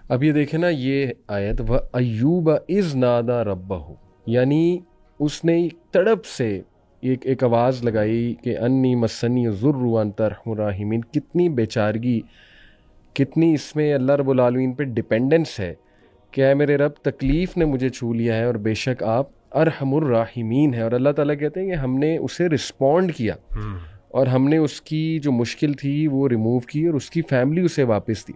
اب یہ دیکھیں نا یہ آیت وَأَيُّوبَ اِذْ نَادَى رَبَّهُ، یعنی اس نے تڑپ سے ایک آواز لگائی کہ انی مسنی الضر وانت ارحم الراحمین. کتنی بیچارگی، کتنی اس میں اللہ رب العالمین پہ ڈیپینڈنس ہے کہ اے میرے رب تکلیف نے مجھے چھو لیا ہے اور بے شک آپ ارحم الراحمین ہیں. اور اللہ تعالیٰ کہتے ہیں کہ ہم نے اسے رسپونڈ کیا اور ہم نے اس کی جو مشکل تھی وہ ریموو کی اور اس کی فیملی اسے واپس دی.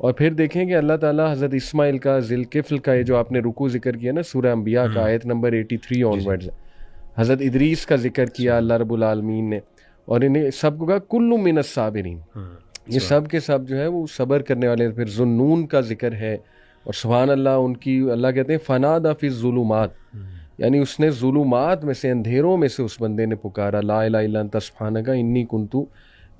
اور پھر دیکھیں کہ اللہ تعالیٰ حضرت اسماعیل کا، ذی الکفل کا، یہ جو آپ نے رکوع ذکر کیا نا سورہ انبیاء کا آیت نمبر 83 آن ورڈز، حضرت ادریس کا ذکر کیا اللہ رب العالمین نے، اور انہیں سب کو کہا کل من الصابرین، یہ سب کے سب جو ہے وہ صبر کرنے والے. پھر ذوالنون کا ذکر ہے اور سبحان اللہ ان کی، اللہ کہتے ہیں فنادی فی الظلمات، یعنی اس نے ظلمات میں سے، اندھیروں میں سے اس بندے نے پکارا لا الہ الا انت سبحانک انی کنت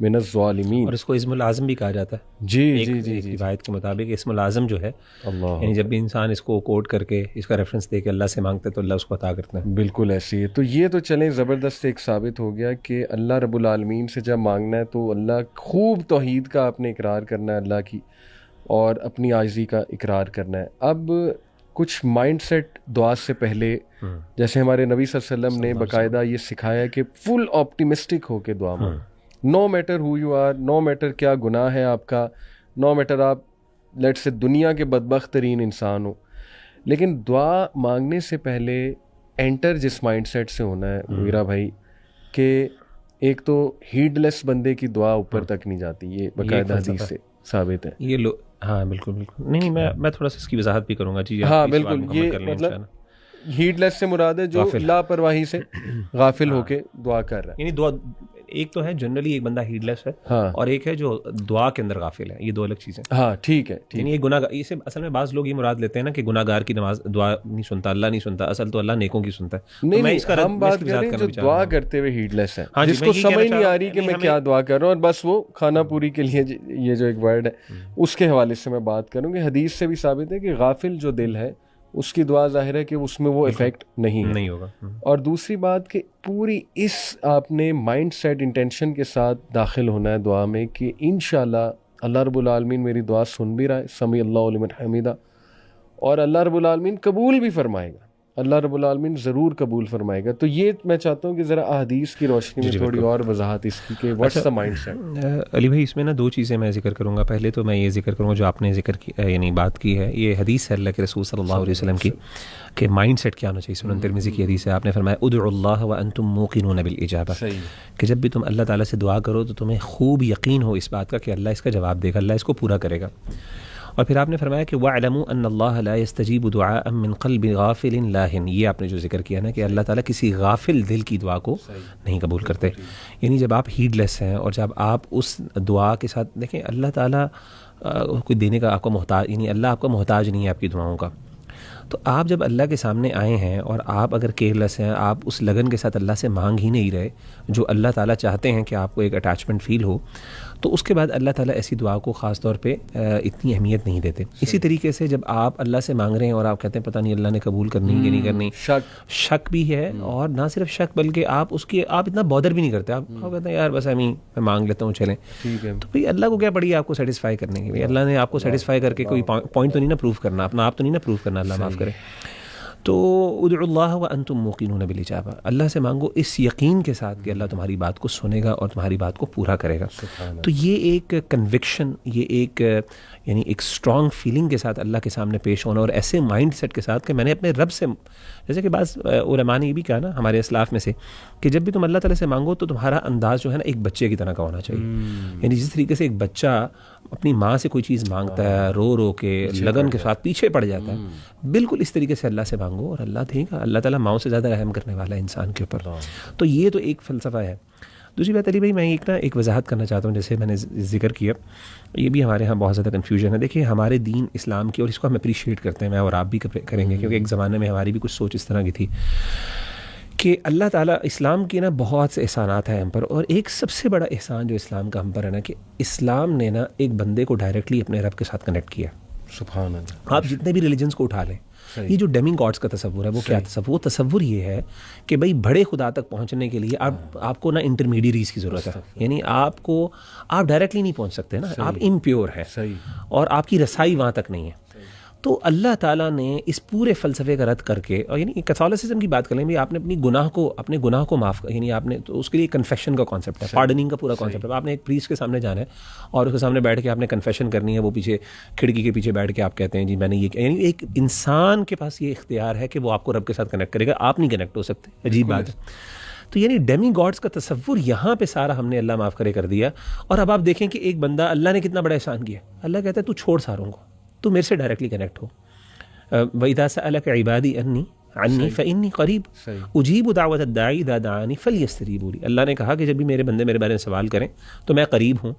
من الظالمین. اور اس کو اسم العظم بھی کہا جاتا ہے جی روایت کے مطابق. اسم العظم جو ہے اللہ، یعنی جب بھی انسان اس کو کوٹ کر کے اس کا ریفرنس دے کے اللہ سے مانگتا ہے تو اللہ اس کو عطا کرتا ہے. بالکل ایسی ہے. تو یہ تو چلیں زبردست ایک ثابت ہو گیا کہ اللہ رب العالمین سے جب مانگنا ہے تو اللہ خوب توحید کا اپنے اقرار کرنا ہے اللہ کی، اور اپنی عاجزی کا اقرار کرنا ہے. اب کچھ مائنڈ سیٹ دعا سے پہلے، جیسے ہمارے نبی صلی اللہ علیہ وسلم نے باقاعدہ یہ سکھایا کہ فل آپٹیمسٹک ہو کے دعا مانگو، no matter who you are, no matter کیا گناہ ہے آپ کا، نو میٹر آپ لیٹ سے دنیا کے بدبخت ترین انسان ہو، لیکن دعا مانگنے سے پہلے انٹر جس مائنڈ سیٹ سے ہونا ہے میرا بھائی، کہ ایک تو ہیڈ لیس بندے کی دعا اوپر تک نہیں جاتی، یہ باقاعدہ حدیث سے ثابت ہے. یہ ہاں بالکل نہیں، میں تھوڑا سا اس کی وضاحت بھی کروں گا. جی ہاں بالکل، یہ مطلب ہیڈ لیس سے مراد ہے جو لاپرواہی سے غافل ہو کے دعا کر رہا ہے. یعنی دعا ایک تو ہے جنرلی ایک بندہ ہیڈ لیس ہے، اور ایک ہے جو دعا کے اندر غافل ہے. یہ دو الگ چیزیں. ہاں ٹھیک ہے. یعنی یہ گناہ، اسے اصل میں بعض لوگ یہ مراد لیتے ہیں نا کہ گناہ گار کی نماز دعا نہیں سنتا، اللہ نہیں سنتا. اصل تو اللہ نیکوں کی سنتا ہے. نہیں، ہم بات کر رہے ہیں جو دعا کرتے ہوئے ہیڈ لیس ہے، جس کو سمجھ نہیں آ رہی کہ میں کیا دعا کر رہا ہوں، اور بس وہ کھانا پوری کے لیے یہ جو ایک ورڈ ہے اس کے حوالے سے میں بات کروں کہ حدیث سے بھی ثابت ہے کہ غافل جو دل ہے اس کی دعا ظاہر ہے کہ اس میں وہ افیکٹ نہیں ہوگا. اور دوسری بات کہ پوری اس آپ نے مائنڈ سیٹ انٹینشن کے ساتھ داخل ہونا ہے دعا میں کہ انشاءاللہ اللہ رب العالمین میری دعا سن بھی رہا ہے، سمیع اللہ لمن حمیدہ، اور اللہ رب العالمین قبول بھی فرمائے گا، اللہ رب العالمین ضرور قبول فرمائے گا. تو یہ میں چاہتا ہوں کہ ذرا احادیث کی روشنی میں تھوڑی اور وضاحت اس کی کہ واٹس دا مائنڈ سیٹ. علی بھائی اس میں نا دو چیزیں میں ذکر کروں گا. پہلے تو میں یہ ذکر کروں گا جو آپ نے ذکر کی، یعنی بات کی ہے، یہ حدیث ہے اللہ کے رسول صلی اللہ علیہ وسلم کی کہ مائنڈ سیٹ کیا ہونا چاہیے. سنن ترمذی کی حدیث ہے، آپ نے فرمایا ادعوا اللہ وانتم موقنون بالاجابہ، کہ جب بھی تم اللہ تعالیٰ سے دعا کرو تو تمہیں خوب یقین ہو اس بات کا کہ اللہ اس کا جواب دے گا، اللہ اس کو پورا کرے گا. اور پھر آپ نے فرمایا کہ وَاعْلَمُوا أَنَّ اللَّهَ لَا يَسْتَجِيبُ دُعَاءً مِّن قَلْبِ غَافِلٍ لَاهٍ. یہ آپ نے جو ذکر کیا نا کہ اللہ تعالیٰ کسی غافل دل کی دعا کو نہیں قبول کرتے. یعنی جب آپ ہیڈ لیس ہیں اور جب آپ اس دعا کے ساتھ دیکھیں، اللہ تعالیٰ کوئی دینے کا آپ کو محتاج، یعنی اللہ آپ کا محتاج نہیں ہے آپ کی دعاؤں کا. تو آپ جب اللہ کے سامنے آئے ہیں اور آپ اگر کیئرلیس ہیں، آپ اس لگن کے ساتھ اللہ سے مانگ ہی نہیں رہے جو اللہ تعالیٰ چاہتے ہیں کہ آپ کو ایک اٹیچمنٹ فیل ہو، تو اس کے بعد اللہ تعالیٰ ایسی دعا کو خاص طور پہ اتنی اہمیت نہیں دیتے. اسی طریقے سے جب آپ اللہ سے مانگ رہے ہیں اور آپ کہتے ہیں پتہ نہیں اللہ نے قبول کرنی کہ نہیں کرنی، شک بھی ہے، اور نہ صرف شک بلکہ آپ اتنا بودر بھی نہیں کرتے. آپ کہتے ہیں یار بس میں مانگ لیتا ہوں چلیں، تو بھائی اللہ کو کیا پڑی ہے آپ کو سیٹسفائی کرنے کی؟ اللہ نے آپ کو سیٹسفائی کر کے کوئی پوائنٹ تو نہیں نا پروو کرنا، اپنا آپ تو نہیں نا پروو کرنا، اللہ معاف کرے. تو ادعوا اللہ وانتم موقنون بالاجابہ، اللہ سے مانگو اس یقین کے ساتھ کہ اللہ تمہاری بات کو سنے گا اور تمہاری بات کو پورا کرے گا. تو یہ ایک کنوکشن، یہ ایک یعنی ایک اسٹرانگ فیلنگ کے ساتھ اللہ کے سامنے پیش ہونا، اور ایسے مائنڈ سیٹ کے ساتھ کہ میں نے اپنے رب سے، جیسے کہ بعض علماء نے یہ بھی کہا نا ہمارے اسلاف میں سے کہ جب بھی تم اللہ تعالیٰ سے مانگو تو تمہارا انداز جو ہے نا ایک بچے کی طرح کا ہونا چاہیے. یعنی جس طریقے سے ایک بچہ اپنی ماں سے کوئی چیز مانگتا ہے، رو رو کے لگن کے ساتھ پیچھے پڑ جاتا ہے، بالکل اس طریقے سے اللہ سے مانگو اور اللہ دے گا. اللہ تعالیٰ ماؤں سے زیادہ رحم کرنے والا ہے انسان کے اوپر. تو یہ تو ایک فلسفہ ہے. دوسری بات علی بھائی میں ایک وضاحت کرنا چاہتا ہوں، جیسے میں نے ذکر کیا، یہ بھی ہمارے ہاں بہت زیادہ کنفیوژن ہے. دیکھیے ہمارے دین اسلام کی، اور اس کو ہم اپریشیٹ کرتے ہیں، میں اور آپ بھی کریں گے کیونکہ ایک زمانے میں ہماری بھی کچھ سوچ اس طرح کی تھی کہ اللہ تعالیٰ اسلام کے نا بہت سے احسانات ہیں ہم پر، اور ایک سب سے بڑا احسان جو اسلام کا ہم پر ہے نا کہ اسلام نے نا ایک بندے کو ڈائریکٹلی اپنے رب کے ساتھ کنیکٹ کیا. سبحان اللہ. آپ جتنے بھی ریلیجنس کو اٹھا لیں، یہ جو ڈیمی گاڈس کا تصور ہے وہ کیا تصور؟ وہ تصور یہ ہے کہ بھائی بڑے خدا تک پہنچنے کے لیے آپ کو نا انٹرمیڈیریز کی ضرورت ہے، یعنی آپ ڈائریکٹلی نہیں پہنچ سکتے نا، آپ امپیور ہیں اور آپ کی رسائی وہاں تک نہیں ہے۔ تو اللہ تعالیٰ نے اس پورے فلسفے کا رد کر کے، اور یعنی کیتھولسزم کی بات کریں بھی، آپ نے اپنے گناہ کو معاف، یعنی آپ نے تو اس کے لیے کنفیشن کا کانسیپٹ ہے، پارڈننگ کا پورا کانسیپٹ ہے۔ آپ نے ایک پریسٹ کے سامنے جانا ہے اور اس کے سامنے بیٹھ کے آپ نے کنفیشن کرنی ہے، وہ پیچھے کھڑکی کے پیچھے بیٹھ کے آپ کہتے ہیں جی میں نے یہ، یعنی ایک انسان کے پاس یہ اختیار ہے کہ وہ آپ کو رب کے ساتھ کنیکٹ کرے گا، آپ نہیں کنیکٹ ہو سکتے، عجیب بات ہے۔ تو یعنی ڈیمی گاڈس کا تصور یہاں پہ سارا ہم نے اللہ معاف کرے کر دیا۔ اور اب آپ دیکھیں کہ ایک بندہ، اللہ نے کتنا بڑا احسان کیا، اللہ کہتا ہے تو چھوڑ ساروں کو، تو میرے سے ڈائریکٹلی کنیکٹ ہو۔ وَإِذَا سَأَلَكَ عِبَادِي عَنِّي فَإِنِّي قَرِيبٌ أُجِيبُ دَعْوَةَ الدَّاعِ إِذَا دَعَانِ فَلْيَسْتَجِيبُوا لِي۔ اللہ نے کہا کہ جب بھی میرے بندے میرے بارے میں سوال کریں تو میں قریب ہوں،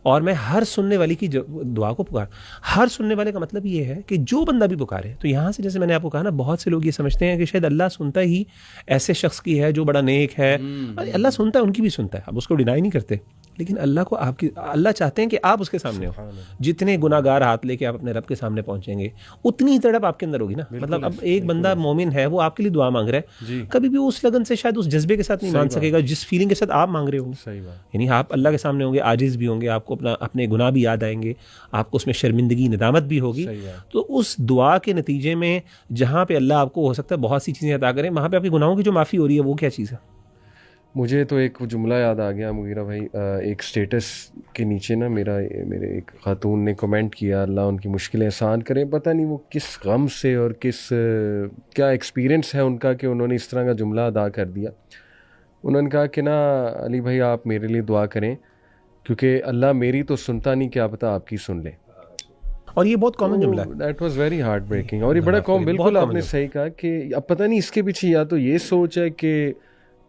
اور میں ہر سننے والی کی دعا کو پکار۔ ہر سننے والے کا مطلب یہ ہے کہ جو بندہ بھی پکارے، تو یہاں سے جیسے میں نے آپ کو کہا نا، بہت سے لوگ یہ سمجھتے ہیں کہ شاید اللہ سنتا ہی ایسے شخص کی ہے جو بڑا نیک ہے، اللہ سنتا ہے، ان کی بھی سنتا ہے، اب اس کو ڈینائی نہیں کرتے، لیکن اللہ کو اللہ چاہتے ہیں کہ آپ اس کے سامنے ہو۔ جتنے گناہ گار ہاتھ لے کے آپ اپنے رب کے سامنے پہنچیں گے، اتنی تڑپ آپ کے اندر ہوگی نا۔ مطلب اب ایک بندہ مومن ہے، وہ آپ کے لیے دعا مانگ رہا ہے، کبھی بھی اس لگن سے شاید اس جذبے کے ساتھ نہیں مانگ سکے گا جس فیلنگ کے ساتھ آپ مانگ رہے ہوں گے۔ یعنی آپ اللہ کے سامنے ہوں گے، عاجز بھی ہوں گے، آپ کو اپنے گناہ بھی یاد آئیں گے، آپ کو اس میں شرمندگی ندامت بھی ہوگی۔ تو اس دعا کے نتیجے میں جہاں پہ اللہ آپ کو ہو سکتا ہے بہت سی چیزیں عطا کریں، وہاں پہ آپ کے گناہوں کی جو معافی ہو رہی ہے وہ کیا چیز ہے؟ مجھے تو ایک جملہ یاد آ گیا مغیرہ بھائی، ایک سٹیٹس کے نیچے نا میرے ایک خاتون نے کمنٹ کیا، اللہ ان کی مشکلیں آسان کریں، پتہ نہیں وہ کس غم سے اور کیا ایکسپیرینس ہے ان کا کہ انہوں نے اس طرح کا جملہ ادا کر دیا۔ انہوں نے کہا کہ نا علی بھائی آپ میرے لیے دعا کریں، کیونکہ اللہ میری تو سنتا نہیں، کیا پتہ آپ کی سن لے۔ اور یہ بہت کامن جملہ ہے، that was very heart breaking, اور یہ بڑا بالکل آپ نے صحیح کہا کہ اب پتہ نہیں اس کے پیچھے یا تو یہ سوچ ہے کہ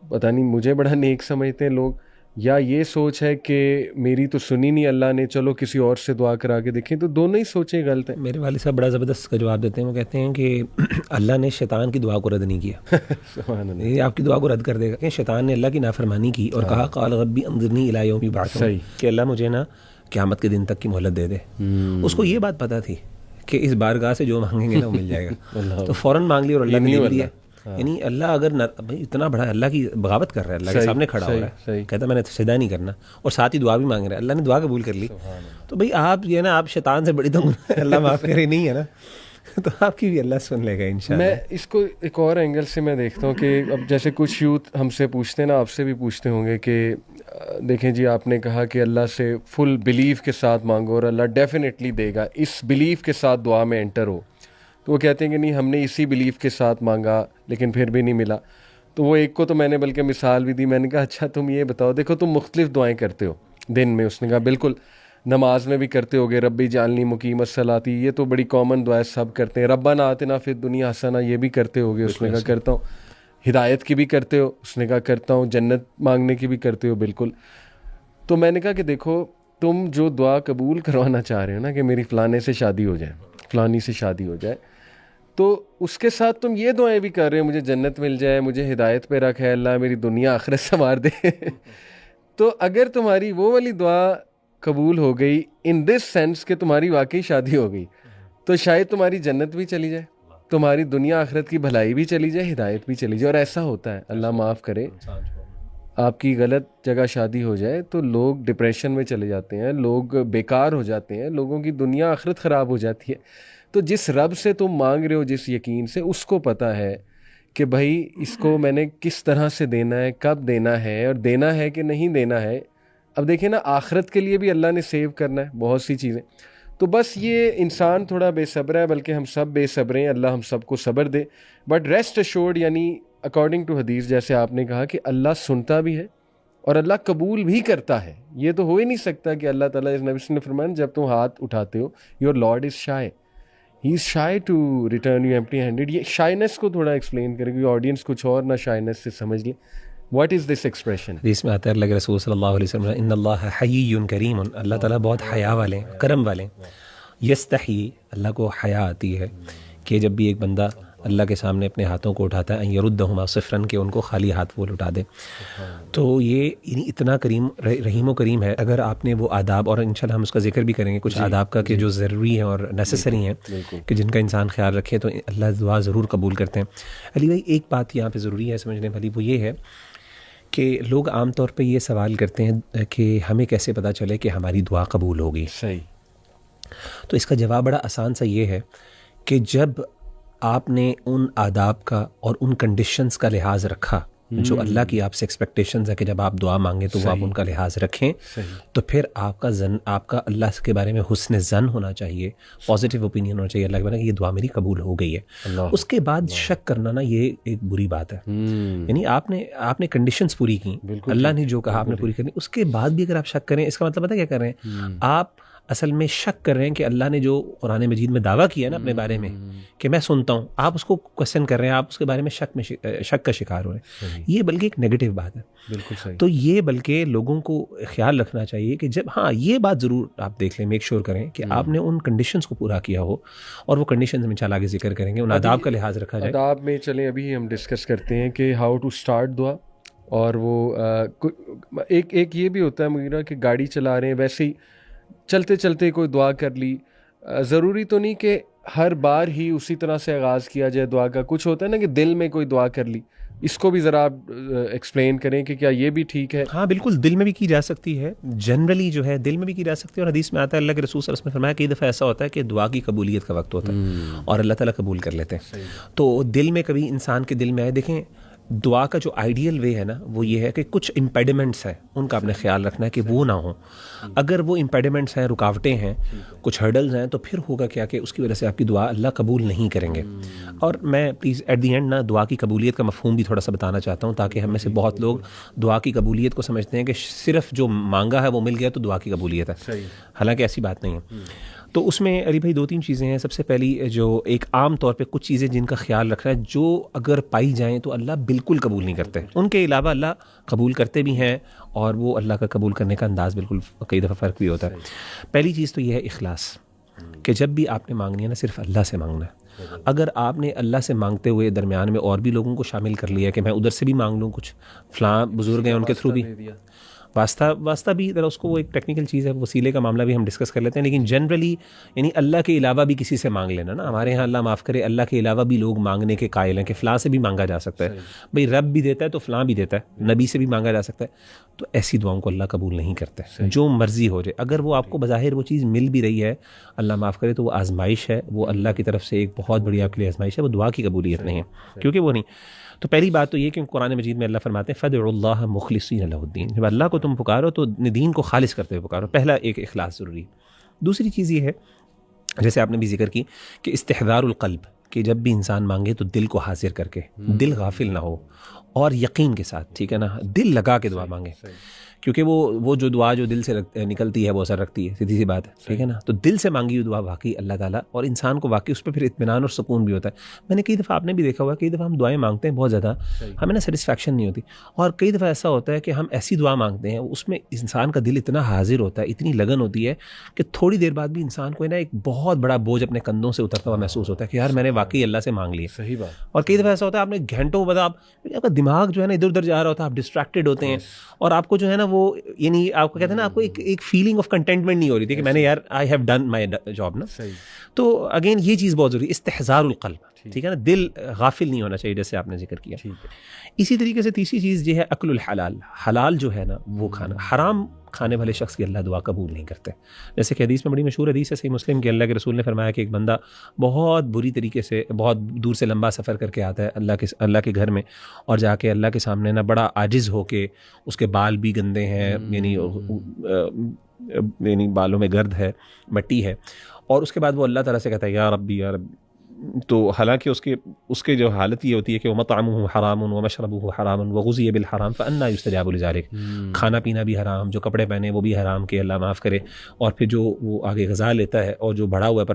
پتہ نہیں مجھے بڑا نیک سمجھتے ہیں لوگ، یا یہ سوچ ہے کہ میری تو سنی نہیں اللہ نے، چلو کسی اور سے دعا کرا کے دیکھیں۔ تو دونوں ہی سوچیں غلط ہیں۔ میرے والد صاحب بڑا زبردست کا جواب دیتے ہیں، وہ کہتے ہیں کہ اللہ نے شیطان کی دعا کو رد نہیں کیا، سبحان اللہ، یہ آپ کی دعا کو رد کر دے گا کہ شیطان نے اللہ کی نافرمانی کی اور کہا قال ربی انظرنی الی یوم یبعثون، کہ اللہ مجھے نا قیامت کے دن تک کی مہلت دے دے۔ اس کو یہ بات پتہ تھی کہ اس بارگاہ سے جو مانگیں گے نا وہ مل جائے گا، تو فوراً مانگ لی اور اللہ نے دے دیا۔ یعنی اللہ اگر اتنا بڑا اللہ کی بغاوت کر رہا ہے، اللہ کے سامنے کھڑا ہو رہا ہے، کہتا ہے میں نے سجدہ نہیں کرنا، اور ساتھ ہی دعا بھی مانگ رہا ہے، اللہ نے دعا قبول کر لی۔ تو بھائی آپ یہ نا، آپ شیطان سے بڑی تو اللہ معاف کرے نہیں ہے نا، تو آپ کی بھی اللہ سن لے گا انشاءاللہ۔ میں اس کو ایک اور اینگل سے میں دیکھتا ہوں کہ اب جیسے کچھ یوتھ ہم سے پوچھتے ہیں نا، آپ سے بھی پوچھتے ہوں گے کہ دیکھیں جی آپ نے کہا کہ اللہ سے فل بلیف کے ساتھ مانگو اور اللہ definitely they God, us belief کے ساتھ دعا میں انٹر ہو۔ تو وہ کہتے ہیں کہ نہیں ہم نے اسی بلیف کے ساتھ مانگا لیکن پھر بھی نہیں ملا۔ تو وہ ایک کو تو میں نے بلکہ مثال بھی دی، میں نے کہا اچھا تم یہ بتاؤ، دیکھو تم مختلف دعائیں کرتے ہو دن میں۔ اس نے کہا بالکل، نماز میں بھی کرتے ہوگے ربی جعلنی مقیم الصلاۃ، یہ تو بڑی کامن دعا ہے، سب کرتے ہیں۔ ربنا آتنا فی الدنیا حسنہ، یہ بھی کرتے ہوگے، اس نے کہا کرتا ہوں۔ ہدایت کی بھی کرتے ہو، اس نے کہا کرتا ہوں۔ جنت مانگنے کی بھی کرتے ہو، بالکل۔ تو میں نے کہا کہ دیکھو تم جو دعا قبول کروانا چاہ رہے ہو نا کہ میری فلانے سے شادی ہو جائے، فلانی سے شادی ہو جائے، تو اس کے ساتھ تم یہ دعائیں بھی کر رہے ہو مجھے جنت مل جائے، مجھے ہدایت پہ رکھ ہے اللہ، میری دنیا آخرت سنوار دے۔ تو اگر تمہاری وہ والی دعا قبول ہو گئی ان دس سینس کہ تمہاری واقعی شادی ہو گئی، تو شاید تمہاری جنت بھی چلی جائے، تمہاری دنیا آخرت کی بھلائی بھی چلی جائے، ہدایت بھی چلی جائے۔ اور ایسا ہوتا ہے، اللہ معاف کرے، آپ کی غلط جگہ شادی ہو جائے تو لوگ ڈپریشن میں چلے جاتے ہیں، لوگ بیکار ہو جاتے ہیں، لوگوں کی دنیا آخرت خراب ہو جاتی ہے۔ تو جس رب سے تم مانگ رہے ہو، جس یقین سے، اس کو پتہ ہے کہ بھائی اس کو میں نے کس طرح سے دینا ہے، کب دینا ہے، اور دینا ہے کہ نہیں دینا ہے۔ اب دیکھیں نا، آخرت کے لیے بھی اللہ نے سیو کرنا ہے بہت سی چیزیں۔ تو بس یہ انسان تھوڑا بے صبر ہے، بلکہ ہم سب بے صبر ہیں، اللہ ہم سب کو صبر دے۔ بٹ ریسٹ ایشورڈ، یعنی اکارڈنگ ٹو حدیث، جیسے آپ نے کہا کہ اللہ سنتا بھی ہے اور اللہ قبول بھی کرتا ہے۔ یہ تو ہو ہی نہیں سکتا کہ اللہ تعالیٰ، نبی نے فرمایا جب تم ہاتھ اٹھاتے ہو، your lord is shy, he is shy to return you empty handed. یہ شائنس کو تھوڑا ایکسپلین کرے گی آڈینس، کچھ اور نہ شائنس سے سمجھ لیں۔ What is this expression? حدیث میں آتا ہے اللہ کے رسول صلی اللہ علیہ وسلم، ان اللہ حیی کریم، اللہ تعالیٰ بہت حیا والے ہیں، کرم والے ہیں۔ یستحی، اللہ کو حیا آتی ہے کہ جب بھی ایک بندہ اللہ کے سامنے اپنے ہاتھوں کو اٹھاتا ہے ان یردہما صفرا کہ ان کو خالی ہاتھ وہ لوٹا دے. تو یہ اتنا کریم رحیم و کریم ہے. اگر آپ نے وہ آداب، اور انشاءاللہ ہم اس کا ذکر بھی کریں گے کچھ آداب کا کہ جو ضروری ہیں اور نیسسری ہیں کہ جن کا انسان خیال رکھے تو اللہ دعا ضرور قبول کرتے ہیں. علی بھائی ایک بات یہاں پہ ضروری ہے سمجھنے والی، وہ یہ ہے کہ لوگ عام طور پہ یہ سوال کرتے ہیں کہ ہمیں کیسے پتہ چلے کہ ہماری دعا قبول ہوگی. صحیح. تو اس کا جواب بڑا آسان سا یہ ہے کہ جب آپ نے ان آداب کا اور ان کنڈیشنز کا لحاظ رکھا جو اللہ کی آپ سے ایکسپیکٹیشنز ہے کہ جب آپ دعا مانگیں تو وہ آپ ان کا لحاظ رکھیں، تو پھر آپ کا اللہ کے بارے میں حسن ظن ہونا چاہیے، پازیٹیو اوپینین ہونا چاہیے اللہ کے بارے میں کہ یہ دعا میری قبول ہو گئی ہے. اس کے بعد شک کرنا نا یہ ایک بری بات ہے. یعنی آپ نے کنڈیشنز پوری کی، اللہ نے جو کہا آپ نے پوری کرنی، اس کے بعد بھی اگر آپ شک کریں اس کا مطلب پتہ کیا کر رہے ہیں؟ آپ اصل میں شک کر رہے ہیں کہ اللہ نے جو قرآن مجید میں دعویٰ کیا ہے نا اپنے بارے میں کہ میں سنتا ہوں، آپ اس کو کوشچن کر رہے ہیں، آپ اس کے بارے میں شک کا شکار ہو رہے ہیں. یہ بلکہ ایک نیگیٹو بات ہے. بالکل صحیح. تو یہ بلکہ لوگوں کو خیال رکھنا چاہیے کہ جب یہ بات ضرور آپ دیکھ لیں، میک شور کریں کہ آپ نے ان کنڈیشنز کو پورا کیا ہو، اور وہ کنڈیشنز ہم انشاءاللہ آگے ذکر کریں گے، ان آداب کا لحاظ رکھا جائے. آداب میں چلیں ابھی ہم ڈسکس کرتے ہیں کہ ہاؤ ٹو اسٹارٹ دعا. اور وہ ایک یہ بھی ہوتا ہے مغیرہ کہ گاڑی چلا رہے ہیں ویسے ہی چلتے چلتے کوئی دعا کر لی. ضروری تو نہیں کہ ہر بار ہی اسی طرح سے آغاز کیا جائے دعا کا. کچھ ہوتا ہے نا کہ دل میں کوئی دعا کر لی. اس کو بھی ذرا آپ ایکسپلین کریں کہ کیا یہ بھی ٹھیک ہے؟ ہاں بالکل، دل میں بھی کی جا سکتی ہے، جنرلی جو ہے دل میں بھی کی جا سکتی ہے. اور حدیث میں آتا ہے اللہ کے رسول صلی اللہ علیہ وسلم نے فرمایا کئی دفعہ ایسا ہوتا ہے کہ دعا کی قبولیت کا وقت ہوتا ہے اور اللہ تعالیٰ قبول کر لیتے ہیں. تو دل میں کبھی انسان کے دل میں آئے، دیکھیں دعا کا جو آئیڈیل وے ہے نا وہ یہ ہے کہ کچھ امپیڈیمنٹس ہیں ان کا آپ نے خیال رکھنا ہے کہ وہ نہ ہوں. اگر وہ امپیڈیمنٹس ہیں، رکاوٹیں ہیں، کچھ ہرڈلز ہیں، تو پھر ہوگا کیا کہ اس کی وجہ سے آپ کی دعا اللہ قبول نہیں کریں گے. اور میں پلیز ایٹ دی اینڈ نا دعا کی قبولیت کا مفہوم بھی تھوڑا سا بتانا چاہتا ہوں تاکہ ہم میں سے بہت لوگ دعا کی قبولیت کو سمجھتے ہیں کہ صرف جو مانگا ہے وہ مل گیا تو دعا کی قبولیت ہے. حالانکہ ایسی بات نہیں ہے. تو اس میں علی بھائی 2-3 چیزیں ہیں. سب سے پہلی جو ایک عام طور پہ کچھ چیزیں جن کا خیال رکھنا ہے جو اگر پائی جائیں تو اللہ بالکل قبول نہیں کرتے، ان کے علاوہ اللہ قبول کرتے بھی ہیں، اور وہ اللہ کا قبول کرنے کا انداز بالکل کئی دفعہ فرق بھی ہوتا ہے. پہلی چیز تو یہ ہے اخلاص، کہ جب بھی آپ نے مانگنی ہے نا صرف اللہ سے مانگنا ہے. اگر آپ نے اللہ سے مانگتے ہوئے درمیان میں اور بھی لوگوں کو شامل کر لیا کہ میں ادھر سے بھی مانگ لوں، کچھ فلاں بزرگ ہیں ان کے تھرو بھی واسطہ بھی ذرا اس کو وہ ایک ٹیکنیکل چیز ہے، وسیلے کا معاملہ بھی ہم ڈسکس کر لیتے ہیں. لیکن جنرلی یعنی اللہ کے علاوہ بھی کسی سے مانگ لینا نا، ہمارے ہاں اللہ معاف کرے اللہ کے علاوہ بھی لوگ مانگنے کے قائل ہیں کہ فلاں سے بھی مانگا جا سکتا ہے. بھئی رب بھی دیتا ہے تو فلاں بھی دیتا ہے، نبی سے بھی مانگا جا سکتا ہے. تو ایسی دعاؤں کو اللہ قبول نہیں کرتے، جو مرضی ہو جائے. اگر وہ آپ کو بظاہر وہ چیز مل بھی رہی ہے اللہ معاف کرے تو وہ آزمائش ہے، وہ اللہ کی طرف سے ایک بہت بڑی آپ کے لیے آزمائش ہے، وہ دعا کی قبولیت نہیں ہے، کیونکہ وہ نہیں. تو پہلی بات تو یہ کہ قرآن مجید میں اللہ فرماتے ہیں فَادْعُوا اللَّهَ مُخْلِصِينَ لَهُ الدِّينَ، جب اللہ کو تم پکارو تو دین کو خالص کرتے ہوئے پکارو. پہلا ایک اخلاص ضروری. دوسری چیز یہ ہے جیسے آپ نے بھی ذکر کی کہ استحضار القلب، کہ جب بھی انسان مانگے تو دل کو حاضر کر کے، دل غافل نہ ہو اور یقین کے ساتھ، ٹھیک ہے نا، دل لگا کے دعا مانگے. کیونکہ وہ جو دعا جو دل سے نکلتی ہے وہ اثر رکھتی ہے، سیدھی سی بات ہے، ٹھیک ہے نا. تو دل سے مانگی ہوئی دعا واقعی اللہ تعالیٰ اور انسان کو واقعی اس پہ پھر اطمینان اور سکون بھی ہوتا ہے. میں نے کئی دفعہ آپ نے بھی دیکھا ہوا کئی دفعہ ہم دعائیں مانگتے ہیں بہت زیادہ، ہمیں نا سیٹسفیکشن نہیں ہوتی. اور کئی دفعہ ایسا ہوتا ہے کہ ہم ایسی دعا مانگتے ہیں اس میں انسان کا دل اتنا حاضر ہوتا ہے، اتنی لگن ہوتی ہے کہ تھوڑی دیر بعد بھی انسان کو نا ایک بہت بڑا بوجھ اپنے کندھوں سے اترتا ہوا محسوس ہوتا ہے کہ یار میں نے واقعی اللہ سے مانگ لیا. صحیح بات. اور کئی دفعہ ایسا ہوتا ہے آپ نے گھنٹوں بعد آپ کا دماغ جو ہے نا ادھر ادھر جا رہا ہوتا ہے، آپ ڈسٹریکٹیڈ ہوتے ہیں، اور آپ کو جو ہے نا وہ یعنی آپ کو کہتے ہیں نا آپ کو ایک فیلنگ آف کنٹینٹمنٹ نہیں ہو رہی تھی کہ میں نے یار I have done my job نا. تو اگین یہ چیز بہت ضروری، استحضار القلب، ٹھیک ہے نا، دل غافل نہیں ہونا چاہیے جیسے آپ نے ذکر کیا. اسی طریقے سے تیسری چیز یہ ہے اکل الحلال، حلال جو ہے نا وہ کھانا. حرام کھانے والے شخص کی اللہ دعا قبول نہیں کرتے. جیسے کہ حدیث میں بڑی مشہور حدیث ہے صحیح مسلم کے، اللہ کے رسول نے فرمایا کہ ایک بندہ بہت بری طریقے سے بہت دور سے لمبا سفر کر کے آتا ہے اللہ کے گھر میں، اور جا کے اللہ کے سامنے نا بڑا عاجز ہو کے، اس کے بال بھی گندے ہیں، یعنی بالوں میں گرد ہے، مٹی ہے، اور اس کے بعد وہ اللہ تعالیٰ سے کہتا ہے یا ربی یا رب. تو حالانکہ اس کے جو حالت یہ ہوتی ہے کہ وَمَطْعَمُهُ حَرَامٌ وَمَشْرَبُهُ حَرَامٌ وَغُذِيَ بِالْحَرَامِ فَأَنَّىٰ يُسْتَجَابُ لِذَٰلِكَ، کھانا پینا بھی حرام، جو کپڑے پہنے وہ بھی حرام کہ اللہ معاف کرے، اور پھر جو وہ آگے غذا لیتا ہے اور جو بڑا ہوا ہے